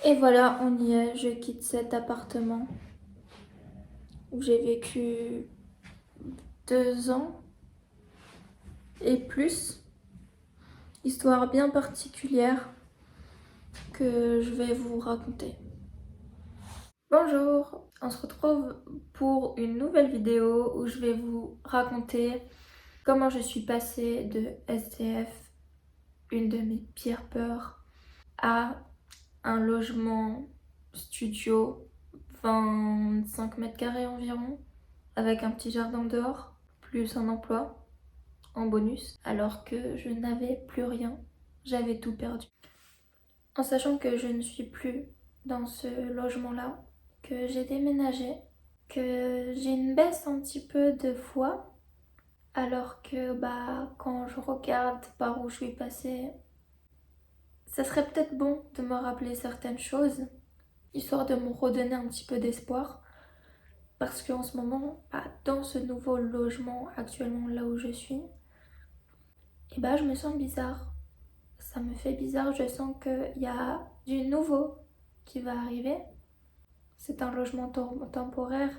Et voilà, on y est, je quitte cet appartement où j'ai vécu 2 ans et plus. Histoire bien particulière que je vais vous raconter. Bonjour, on se retrouve pour une nouvelle vidéo où je vais vous raconter comment je suis passée de SDF, une de mes pires peurs, à un logement studio 25 mètres carrés environ, avec un petit jardin dehors, plus un emploi en bonus, alors que je n'avais plus rien, j'avais tout perdu. En sachant que je ne suis plus dans ce logement-là, que j'ai déménagé, que j'ai une baisse un petit peu de foi, alors que quand je regarde par où je suis passée, ça serait peut-être bon de me rappeler certaines choses, histoire de me redonner un petit peu d'espoir. Parce qu'en ce moment, dans ce nouveau logement actuellement là où je suis, je me sens bizarre. Ça me fait bizarre, je sens qu'il y a du nouveau qui va arriver. C'est un logement temporaire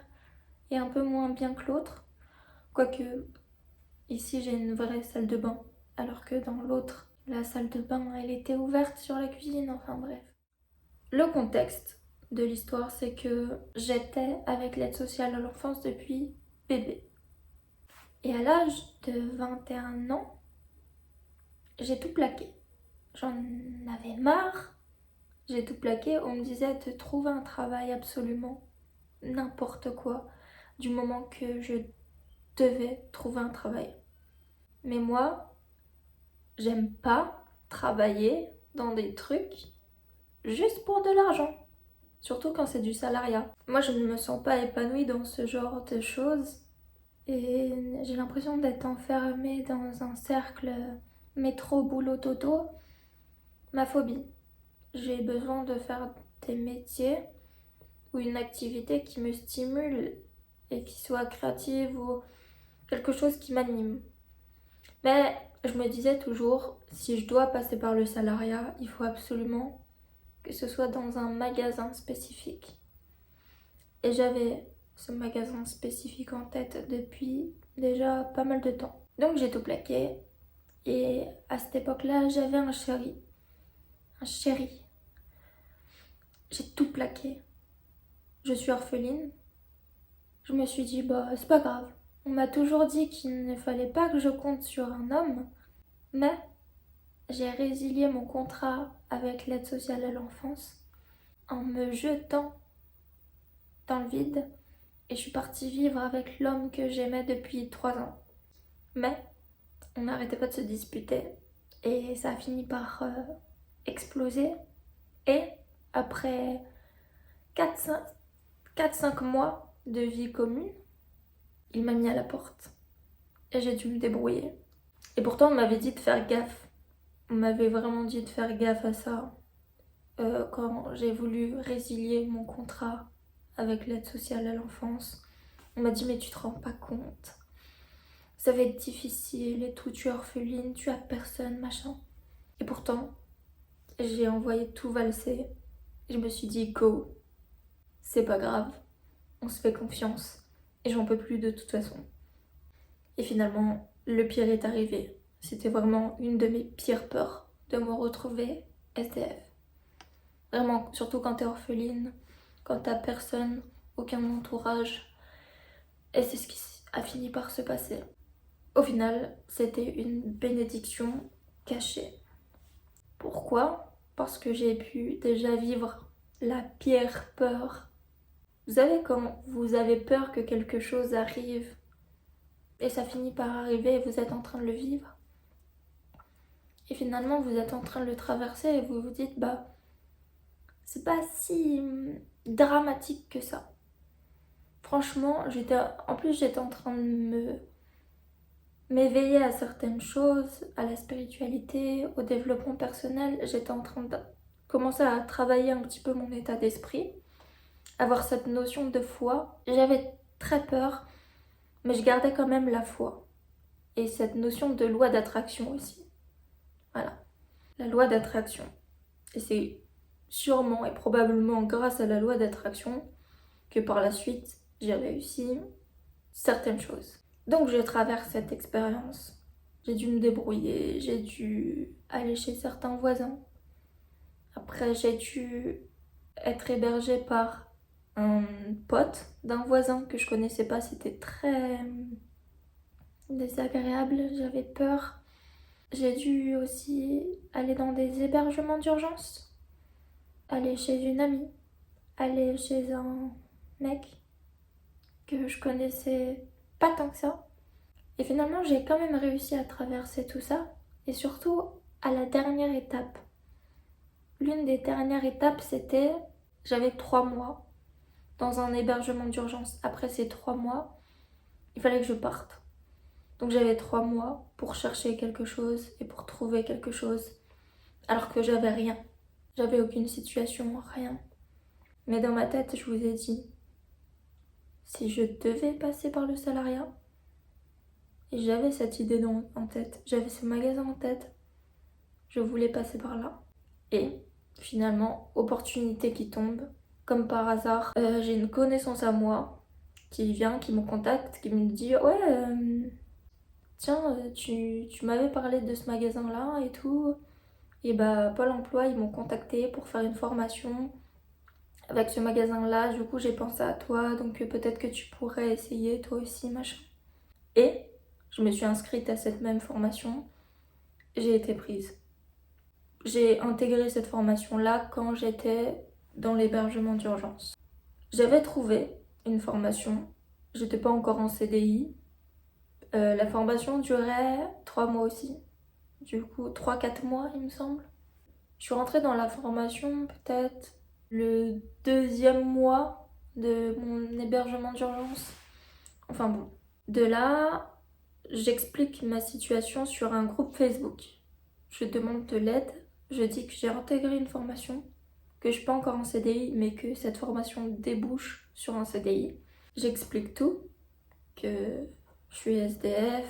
et un peu moins bien que l'autre. Quoique, ici j'ai une vraie salle de bain. Alors que dans l'autre, la salle de bain, elle était ouverte sur la cuisine, enfin bref. Le contexte de l'histoire, c'est que j'étais avec l'aide sociale à l'enfance depuis bébé. Et à l'âge de 21 ans, j'ai tout plaqué. J'en avais marre. J'ai tout plaqué. On me disait de trouver un travail absolument n'importe quoi du moment que je devais trouver un travail. Mais moi, j'aime pas travailler dans des trucs juste pour de l'argent. Surtout quand c'est du salariat. Moi, je ne me sens pas épanouie dans ce genre de choses. Et j'ai l'impression d'être enfermée dans un cercle métro, boulot, dodo. Ma phobie. J'ai besoin de faire des métiers ou une activité qui me stimule et qui soit créative ou quelque chose qui m'anime. Mais je me disais toujours, si je dois passer par le salariat, il faut absolument que ce soit dans un magasin spécifique. Et j'avais ce magasin spécifique en tête depuis déjà pas mal de temps. Donc j'ai tout plaqué et à cette époque-là, j'avais un chéri. Un chéri. J'ai tout plaqué. Je suis orpheline. Je me suis dit, c'est pas grave. On m'a toujours dit qu'il ne fallait pas que je compte sur un homme, mais j'ai résilié mon contrat avec l'aide sociale à l'enfance en me jetant dans le vide et je suis partie vivre avec l'homme que j'aimais depuis 3 ans. Mais on n'arrêtait pas de se disputer et ça a fini par exploser. Et après 4-5 mois de vie commune, il m'a mis à la porte et j'ai dû me débrouiller. Et pourtant, on m'avait dit de faire gaffe. On m'avait vraiment dit de faire gaffe à ça quand j'ai voulu résilier mon contrat avec l'aide sociale à l'enfance. On m'a dit, mais tu te rends pas compte. Ça va être difficile et tout, tu es orpheline, tu as personne, machin. Et pourtant, j'ai envoyé tout valser. Je me suis dit, go, c'est pas grave, on se fait confiance. Et j'en peux plus de toute façon. Et finalement, le pire est arrivé. C'était vraiment une de mes pires peurs de me retrouver SDF. Vraiment, surtout quand t'es orpheline, quand t'as personne, aucun entourage. Et c'est ce qui a fini par se passer. Au final, c'était une bénédiction cachée. Pourquoi? Parce que j'ai pu déjà vivre la pire peur. Vous savez, quand vous avez peur que quelque chose arrive et ça finit par arriver et vous êtes en train de le vivre. Et finalement, vous êtes en train de le traverser et vous vous dites, c'est pas si dramatique que ça. Franchement, j'étais en train de m'éveiller à certaines choses, à la spiritualité, au développement personnel. J'étais en train de commencer à travailler un petit peu mon état d'esprit, avoir cette notion de foi. J'avais très peur, mais je gardais quand même la foi. Et cette notion de loi d'attraction aussi. Voilà, la loi d'attraction. Et c'est sûrement et probablement grâce à la loi d'attraction que par la suite j'ai réussi certaines choses. Donc je traverse cette expérience. J'ai dû me débrouiller, j'ai dû aller chez certains voisins. Après j'ai dû être hébergée par un pote d'un voisin que je connaissais pas, c'était très désagréable, j'avais peur. J'ai dû aussi aller dans des hébergements d'urgence, aller chez une amie, aller chez un mec que je connaissais pas tant que ça. Et finalement, j'ai quand même réussi à traverser tout ça. Et surtout, à la dernière étape. L'une des dernières étapes, c'était, j'avais 3 mois dans un hébergement d'urgence. Après ces 3 mois, il fallait que je parte. Donc j'avais 3 mois pour chercher quelque chose et pour trouver quelque chose. Alors que j'avais rien. J'avais aucune situation, rien. Mais dans ma tête, je vous ai dit, si je devais passer par le salariat, et j'avais cette idée en tête, j'avais ce magasin en tête, je voulais passer par là. Et finalement, opportunité qui tombe, comme par hasard, j'ai une connaissance à moi qui vient, qui me contacte, qui me dit ouais, tiens, tu m'avais parlé de ce magasin-là et tout. Et bah, Pôle emploi, ils m'ont contacté pour faire une formation avec ce magasin-là. Du coup, j'ai pensé à toi, donc peut-être que tu pourrais essayer toi aussi, machin. Et je me suis inscrite à cette même formation. J'ai été prise. J'ai intégré cette formation-là quand j'étais dans l'hébergement d'urgence. J'avais trouvé une formation. J'étais pas encore en CDI. La formation durait 3 mois aussi. Du coup, 3-4 mois, il me semble. Je suis rentrée dans la formation peut-être le 2e mois de mon hébergement d'urgence. Enfin bon. De là, j'explique ma situation sur un groupe Facebook. Je demande de l'aide. Je dis que j'ai intégré une formation, que je suis pas encore en CDI, mais que cette formation débouche sur un CDI. J'explique tout, que je suis SDF,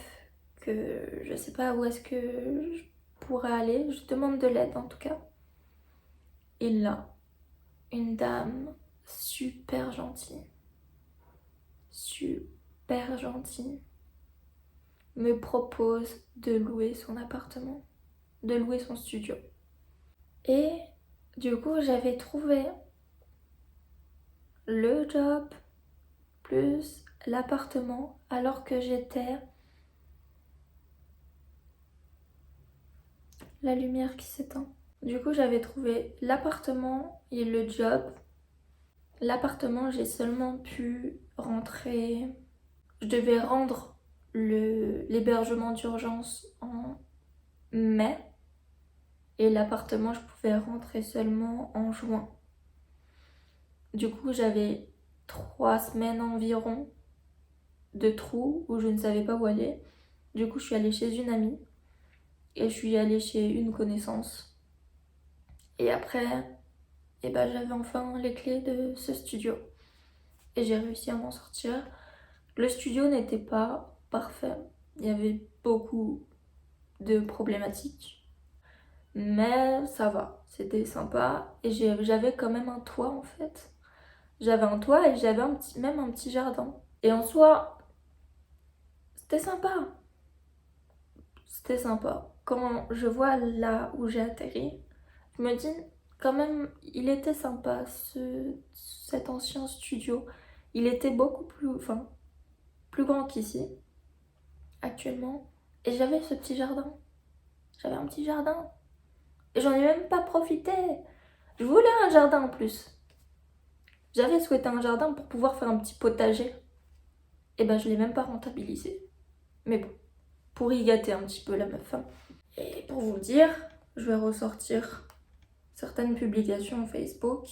que je sais pas où est-ce que je pourrais aller. Je demande de l'aide en tout cas. Et là, une dame super gentille, me propose de louer son appartement, de louer son studio. Et du coup, j'avais trouvé le job plus l'appartement alors que j'étais... La lumière qui s'éteint. Du coup, j'avais trouvé l'appartement et le job. L'appartement, j'ai seulement pu rentrer... Je devais rendre l'hébergement d'urgence en mai. Et l'appartement, je pouvais rentrer seulement en juin. Du coup, j'avais 3 semaines environ de trou où je ne savais pas où aller. Du coup, je suis allée chez une amie et je suis allée chez une connaissance. Et après, j'avais enfin les clés de ce studio. Et j'ai réussi à m'en sortir. Le studio n'était pas parfait. Il y avait beaucoup de problématiques. Mais ça va, c'était sympa. Et j'avais quand même un toit en fait. J'avais un toit et j'avais même un petit jardin. Et en soi, c'était sympa. C'était sympa. Quand je vois là où j'ai atterri, je me dis quand même, il était sympa cet ancien studio. Il était beaucoup plus grand qu'ici, actuellement. Et j'avais ce petit jardin. J'avais un petit jardin. Et j'en ai même pas profité. Je voulais un jardin en plus. J'avais souhaité un jardin pour pouvoir faire un petit potager. Et je l'ai même pas rentabilisé. Mais bon, pour y gâter un petit peu la meuf. Et pour vous dire, je vais ressortir certaines publications Facebook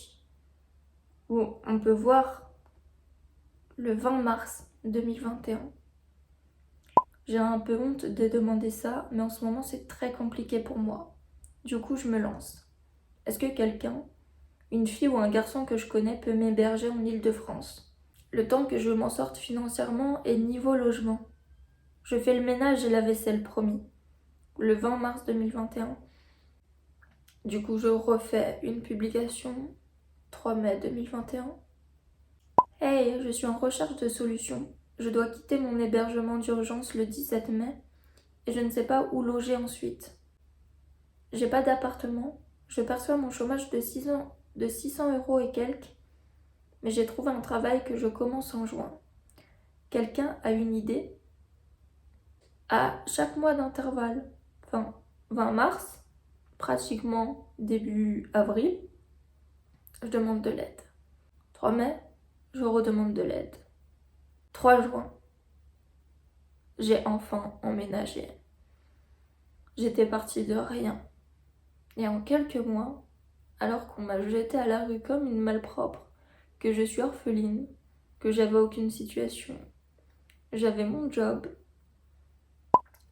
où on peut voir le 20 mars 2021. J'ai un peu honte de demander ça, mais en ce moment c'est très compliqué pour moi. Du coup, je me lance. Est-ce que quelqu'un, une fille ou un garçon que je connais, peut m'héberger en Île-de-France? Le temps que je m'en sorte financièrement et niveau logement. Je fais le ménage et la vaisselle, promis. Le 20 mars 2021. Du coup, je refais une publication 3 mai 2021. Hey, je suis en recherche de solutions. Je dois quitter mon hébergement d'urgence le 17 mai et je ne sais pas où loger ensuite. J'ai pas d'appartement, je perçois mon chômage de 600 € et quelques, mais j'ai trouvé un travail que je commence en juin. Quelqu'un a une idée? À chaque mois d'intervalle, enfin 20 mars, pratiquement début avril, je demande de l'aide. 3 mai, je redemande de l'aide. 3 juin, j'ai enfin emménagé. J'étais partie de rien. Et en quelques mois, alors qu'on m'a jetée à la rue comme une malpropre, que je suis orpheline, que j'avais aucune situation, j'avais mon job,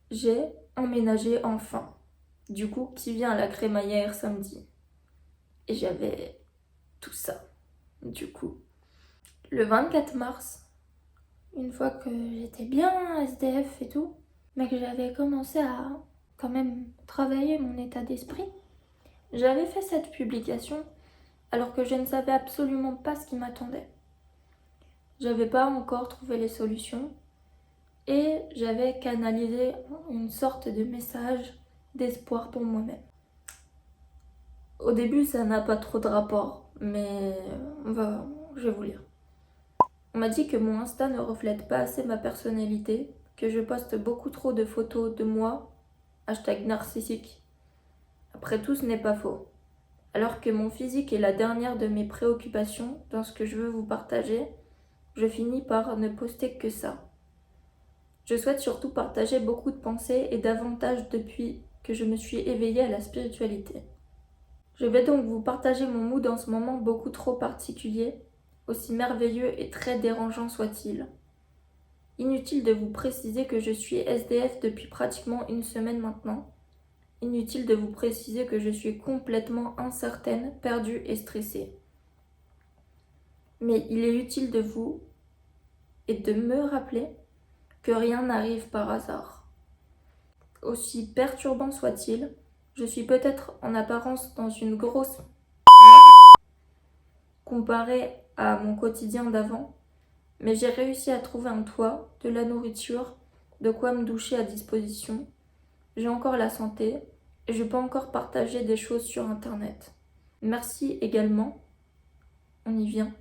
j'ai emménagé enfin. Du coup, qui vient à la crémaillère samedi? Et j'avais tout ça. Du coup, le 24 mars, une fois que j'étais bien SDF et tout, mais que j'avais commencé à quand même travailler mon état d'esprit, j'avais fait cette publication alors que je ne savais absolument pas ce qui m'attendait. J'avais pas encore trouvé les solutions et j'avais canalisé une sorte de message d'espoir pour moi-même. Au début, ça n'a pas trop de rapport, mais je vais vous lire. On m'a dit que mon Insta ne reflète pas assez ma personnalité, que je poste beaucoup trop de photos de moi, #narcissique. Après tout, ce n'est pas faux. Alors que mon physique est la dernière de mes préoccupations dans ce que je veux vous partager, je finis par ne poster que ça. Je souhaite surtout partager beaucoup de pensées et davantage depuis que je me suis éveillée à la spiritualité. Je vais donc vous partager mon mood en ce moment beaucoup trop particulier, aussi merveilleux et très dérangeant soit-il. Inutile de vous préciser que je suis SDF depuis pratiquement une semaine maintenant. Inutile de vous préciser que je suis complètement incertaine, perdue et stressée. Mais il est utile de vous et de me rappeler que rien n'arrive par hasard. Aussi perturbant soit-il, je suis peut-être en apparence dans une grosse comparé à mon quotidien d'avant, mais j'ai réussi à trouver un toit, de la nourriture, de quoi me doucher à disposition. J'ai encore la santé et je peux encore partager des choses sur Internet. Merci également, on y vient,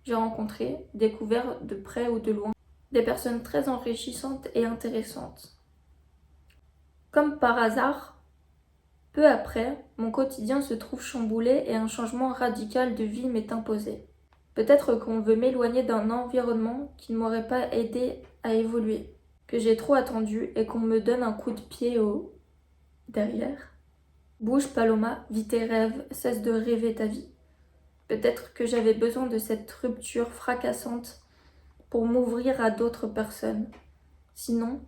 j'ai rencontré, découvert de près ou de loin, des personnes très enrichissantes et intéressantes. Comme par hasard, peu après, mon quotidien se trouve chamboulé et un changement radical de vie m'est imposé. Peut-être qu'on veut m'éloigner d'un environnement qui ne m'aurait pas aidé à évoluer, que j'ai trop attendu et qu'on me donne un coup de pied au derrière. Bouge Paloma, vis tes rêves, cesse de rêver ta vie. Peut-être que j'avais besoin de cette rupture fracassante pour m'ouvrir à d'autres personnes. Sinon,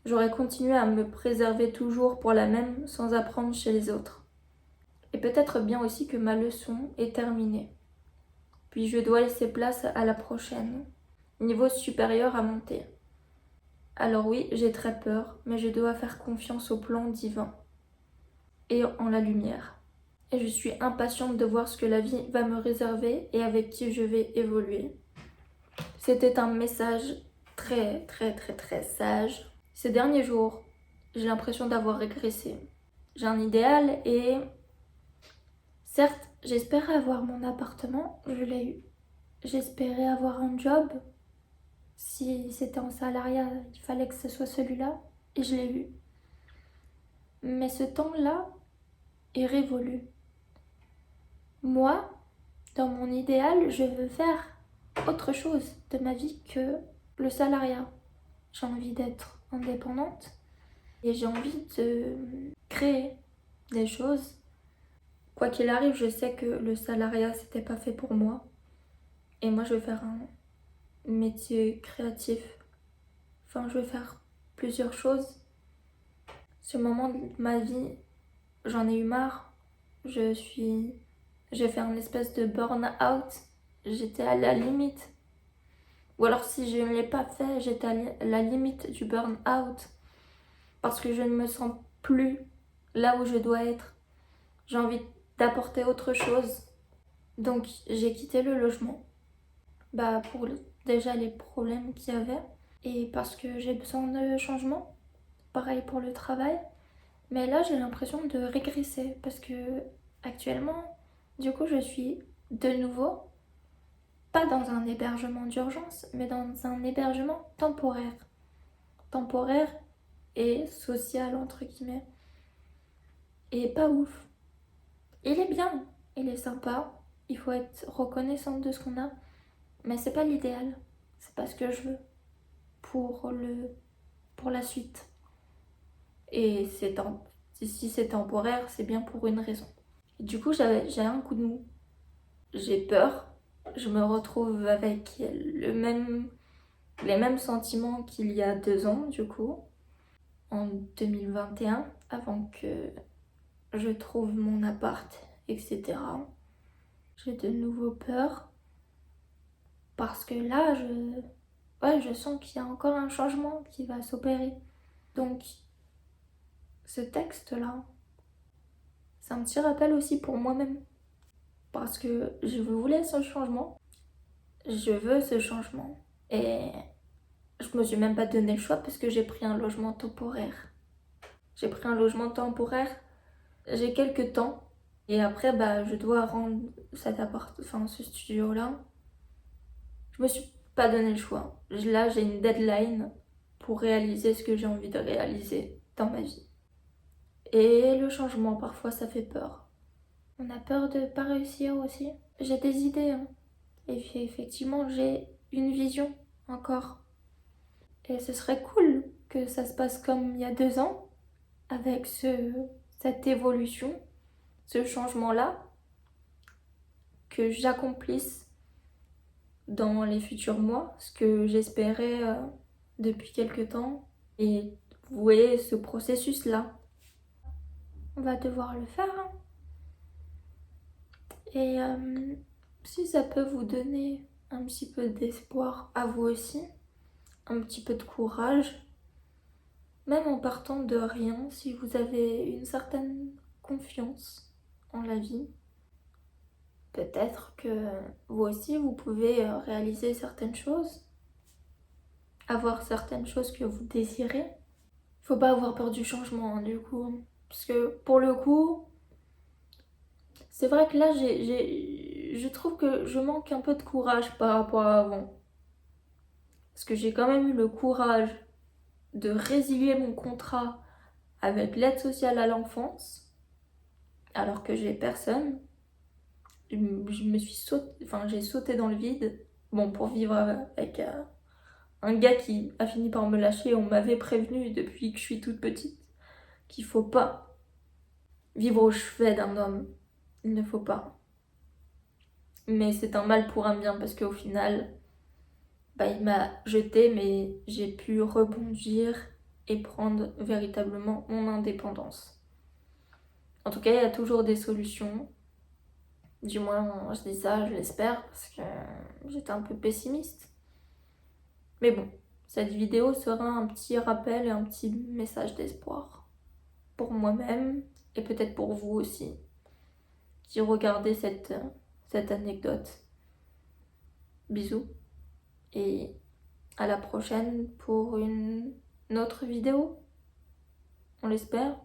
j'aurais continué à me préserver toujours pour la même sans apprendre chez les autres. Et peut-être bien aussi que ma leçon est terminée. Puis je dois laisser place à la prochaine, niveau supérieur à monter. Alors oui, j'ai très peur, mais je dois faire confiance au plan divin et en la lumière. Et je suis impatiente de voir ce que la vie va me réserver et avec qui je vais évoluer. C'était un message très sage. Ces derniers jours, j'ai l'impression d'avoir régressé. J'ai un idéal et certes, j'espérais avoir mon appartement, je l'ai eu. J'espérais avoir un job. Si c'était en salariat, il fallait que ce soit celui-là et je l'ai eu. Mais ce temps-là est révolu. Moi, dans mon idéal, je veux faire autre chose de ma vie que le salariat. J'ai envie d'être indépendante et j'ai envie de créer des choses. Quoi qu'il arrive, je sais que le salariat, c'était pas fait pour moi. Et moi, je veux faire un métier créatif. Enfin, je veux faire plusieurs choses. Ce moment de ma vie, j'en ai eu marre. J'ai fait un espèce de burn-out. J'étais à la limite. Ou alors si je ne l'ai pas fait, j'étais à la limite du burn-out. Parce que je ne me sens plus là où je dois être. J'ai envie d'apporter autre chose. Donc j'ai quitté le logement. Pour déjà les problèmes qu'il y avait. Et parce que j'ai besoin de changement. Pareil pour le travail. Mais là j'ai l'impression de régresser. Parce que actuellement, du coup je suis de nouveau, pas dans un hébergement d'urgence, mais dans un hébergement temporaire. Temporaire et social entre guillemets. Et pas ouf. Il est bien, il est sympa, il faut être reconnaissante de ce qu'on a, mais c'est pas l'idéal. C'est pas ce que je veux pour la suite. Et si c'est temporaire, c'est bien pour une raison. Et du coup, j'ai un coup de mou. J'ai peur. Je me retrouve avec les mêmes sentiments qu'il y a 2 ans, du coup, en 2021, avant que je trouve mon appart, etc. J'ai de nouveau peur parce que là, je sens qu'il y a encore un changement qui va s'opérer. Donc, ce texte-là, c'est un petit rappel aussi pour moi-même parce que je voulais ce changement, je veux ce changement et je me suis même pas donné le choix parce que j'ai pris un logement temporaire. J'ai pris un logement temporaire, j'ai quelques temps et après, je dois rendre ce studio-là. Je me suis pas donné le choix. Là, j'ai une deadline pour réaliser ce que j'ai envie de réaliser dans ma vie. Et le changement, parfois, ça fait peur. On a peur de pas réussir aussi. J'ai des idées, hein. Et puis, effectivement, j'ai une vision encore. Et ce serait cool que ça se passe comme il y a 2 ans, avec cette évolution, ce changement-là, que j'accomplisse dans les futurs mois, ce que j'espérais depuis quelque temps. Et vous voyez ce processus-là. On va devoir le faire, hein. Et si ça peut vous donner un petit peu d'espoir à vous aussi, un petit peu de courage, même en partant de rien, si vous avez une certaine confiance en la vie, peut-être que vous aussi vous pouvez réaliser certaines choses, avoir certaines choses que vous désirez. Faut pas avoir peur du changement, hein, du coup. Parce que pour le coup, c'est vrai que là, je trouve que je manque un peu de courage par rapport à avant. Parce que j'ai quand même eu le courage de résilier mon contrat avec l'aide sociale à l'enfance, alors que j'ai personne. J'ai sauté dans le vide. Bon, pour vivre avec un gars qui a fini par me lâcher. On m'avait prévenu depuis que je suis toute petite qu'il faut pas vivre au chevet d'un homme. Il ne faut pas. Mais c'est un mal pour un bien parce qu'au final, il m'a jeté, mais j'ai pu rebondir et prendre véritablement mon indépendance. En tout cas, il y a toujours des solutions. Du moins, je dis ça, je l'espère, parce que j'étais un peu pessimiste. Mais bon, cette vidéo sera un petit rappel et un petit message d'espoir. Pour moi-même, et peut-être pour vous aussi, qui regardez cette anecdote. Bisous, et à la prochaine pour une autre vidéo. On l'espère.